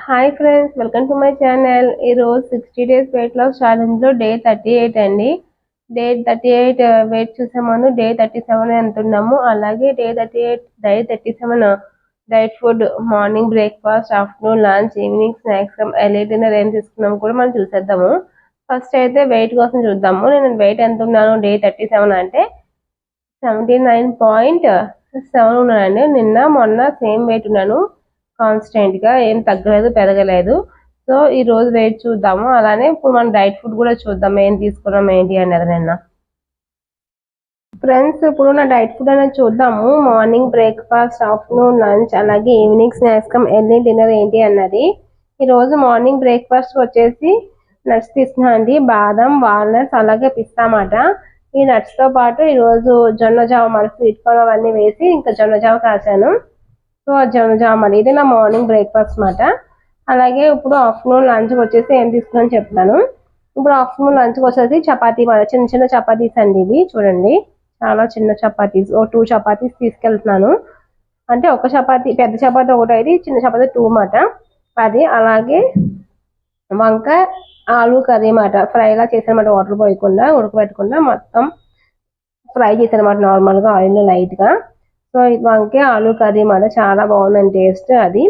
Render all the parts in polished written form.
Hi friends, welcome to my channel. ఈరోజు 60 days weight loss ఛాలెంజ్లో day 38 అండి. Day 38 wait చూసే ముందు డే 37 ఎంత ఉన్నాము, అలాగే day 37 diet food, morning breakfast, afternoon lunch, evening snacks, early dinner ఏం తీసుకున్నాము కూడా మనం చూసేద్దాము. ఫస్ట్ అయితే వెయిట్ కోసం చూద్దాము. నేను వెయిట్ ఎంత ఉన్నాను డే 37 అంటే 79.7 ఉన్నానండి. నిన్న మొన్న సేమ్ వెయిట్ ఉన్నాను, కాన్స్టెంట్గా ఏం తగ్గలేదు పెరగలేదు. సో ఈ రోజు వెయిట్ చూద్దాము. అలానే ఇప్పుడు మనం డైట్ ఫుడ్ కూడా చూద్దాం, ఏం తీసుకున్నాం ఏంటి అనేది. నిన్న ఫ్రెండ్స్ ఇప్పుడు నా డైట్ ఫుడ్ అనేది చూద్దాము. మార్నింగ్ బ్రేక్ఫాస్ట్, ఆఫ్టర్నూన్ లంచ్, అలాగే ఈవినింగ్ స్నాక్స్ ఎర్లీ డిన్నర్ ఏంటి అన్నది. ఈరోజు మార్నింగ్ బ్రేక్ఫాస్ట్ వచ్చేసి నట్స్ తీసుకున్నాను అండి. బాదం, వాల్నట్స్, అలాగే పిస్తా మాట. ఈ నట్స్తో పాటు ఈరోజు జొన్న జావ, మరి స్వీట్ కార్న్ అవన్నీ వేసి ఇంకా జొన్న జావ కాసాను. సో జొన్న జావ ఇది నా మార్నింగ్ బ్రేక్ఫాస్ట్ మాట. అలాగే ఇప్పుడు ఆఫ్టర్నూన్ లంచ్కి వచ్చేసి ఏం తీసుకున్నాను చెప్తాను. ఇప్పుడు ఆఫ్టర్నూన్ లంచ్కి వచ్చేసి చపాతీ మాట, చిన్న చిన్న చపాతీస్ అండి ఇవి చూడండి. చాలా చిన్న చపాతీస్, 2 చపాతీస్ తీసుకెళ్తున్నాను. అంటే ఒక చపాతీ, పెద్ద చపాతీ ఒకటి అయితే, చిన్న చపాతీ 2 మాట అది. అలాగే వంకాయ ఆలు కర్రీ మాట, ఫ్రైలా చేసానమాట, వాటర్ పోయకుండా ఉడకబెట్టకుండా మొత్తం ఫ్రై చేశానమాట నార్మల్గా ఆయిల్లో లైట్గా. సో వంకాయ ఆలు కర్రీ మాట, చాలా బాగుందండి టేస్ట్ అది.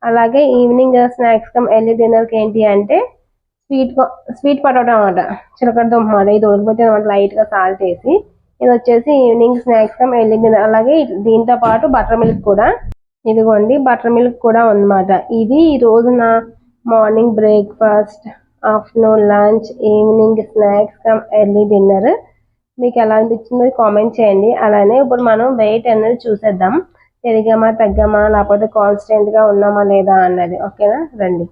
అలాగే ఈవినింగ్ స్నాక్స్ ఎర్లీ డిన్నర్కి ఏంటి అంటే స్వీట్ పొటాటో అనమాట, చిలకడ దుంప మాట. ఇది ఉడకబెట్టిన అనమాట లైట్గా సాల్ట్ వేసి. ఇది వచ్చేసి ఈవినింగ్ స్నాక్స్ ఎర్లీ డిన్నర్. అలాగే దీంతో పాటు బటర్ మిల్క్ కూడా, ఇదిగోండి బటర్ మిల్క్ కూడా ఉందన్నమాట. ఇది ఈ రోజు నా morning breakfast, afternoon lunch, evening snacks early dinner. మీకు ఎలా అనిపించిందో కామెంట్ చేయండి. అలానే ఇప్పుడు మనం వెయిట్ అనేది చూసేద్దాం, పెరిగామా తగ్గామా లేకపోతే కాన్స్టెంట్గా ఉన్నామా లేదా అన్నది. ఓకేనా, రండి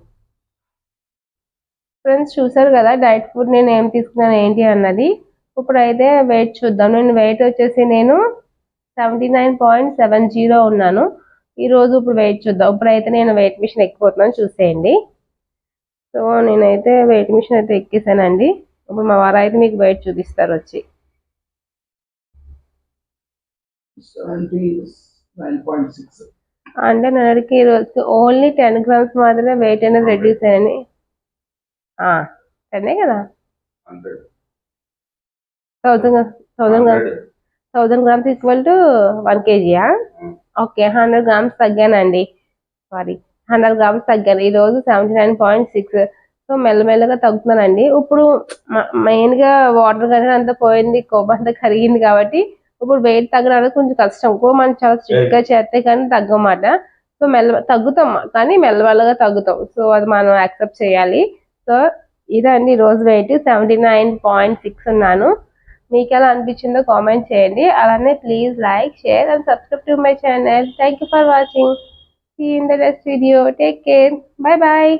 ఫ్రెండ్స్. చూసారు కదా డైట్ ఫుడ్ నేను ఏం తీసుకున్నాను ఏంటి అన్నది. ఇప్పుడైతే వెయిట్ చూద్దాం. నేను వెయిట్ వచ్చేసి 79.70 ఉన్నాను ఈరోజు. ఇప్పుడు వెయిట్ చూద్దాం. ఇప్పుడైతే నేను వెయిట్ మిషన్ ఎక్కిపోతున్నాను, చూసేయండి. సో నేనైతే వెయిట్ మిషన్ అయితే ఎక్కేసానండి. ఇప్పుడు మా వారు అయితే మీకు వెయిట్ చూపిస్తారు వచ్చి. 79.6 అంటే నన్నడికి ఈరోజు ఓన్లీ 10 grams మాత్రమే వెయిట్ అనేది రెడ్యూస్ అయ్యాని. 10 కదా, 1000 grams equal to 1 kg. Okay, 100 grams తగ్గానండి. సారీ, 100 grams తగ్గాను ఈరోజు. 79.6. సో మెల్లమెల్లగా తగ్గుతున్నానండి. ఇప్పుడు మెయిన్గా వాటర్ కానీ అంతా పోయింది, కొవ్వు అంతా కరిగింది కాబట్టి ఇప్పుడు వెయిట్ తగ్గడానికి కొంచెం కష్టం. మనం చాలా స్ట్రిక్ట్గా చేస్తే కానీ తగ్గమాట. సో తగ్గుతాం, కానీ మెల్లమెల్లగా తగ్గుతాం. సో అది మనం యాక్సెప్ట్ చేయాలి. సో ఇదండి ఈరోజు వెయిట్ 79.6 ఉన్నాను. మీకు ఎలా అనిపించిందో కామెంట్ చేయండి. అలానే please like, share and subscribe to my channel. Thank you for watching. See in the next video. Take care. Bye bye.